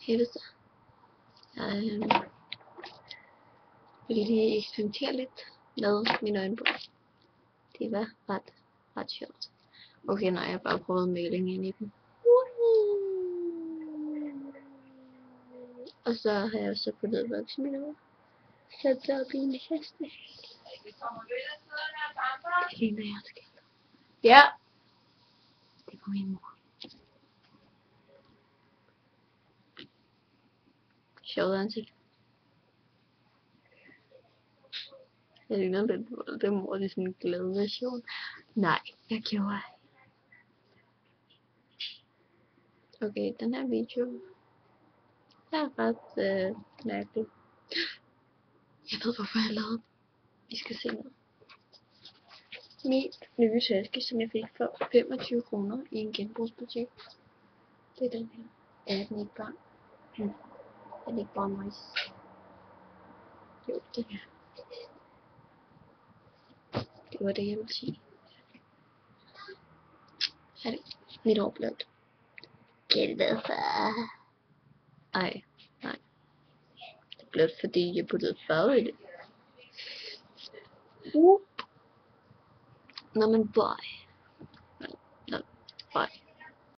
helvede. Jeg vil lige eksperimentere lidt med mine øjenbryn. Det var ret sjovt. Okay, nej, jeg har bare prøvet maling ind i dem. Og så har jeg også puttet voksmidler. Sat det op i en heste. Det ligner jeg skal. Ja. Det var min mor. Sjovt ansigt. Jeg ligner lidt dem mor, det er sådan en glad version. Nej, jeg gjorde ej. Okay, den her video er ret mærkelig. Jeg ved hvorfor jeg lavede den. Vi skal se noget. Min nye taske, som jeg fik for 25 kroner i en genbrugsbutik. Det er den her. Er den ikke bare? Er det ikke bare nice? Jo, den her. Det var det, jeg ville sige. Er det mit hår blødt? Gæt hvorfor? Ej, nej. Det er blødt, fordi jeg puttede farve i det. Nå, men bye. Nå, bye.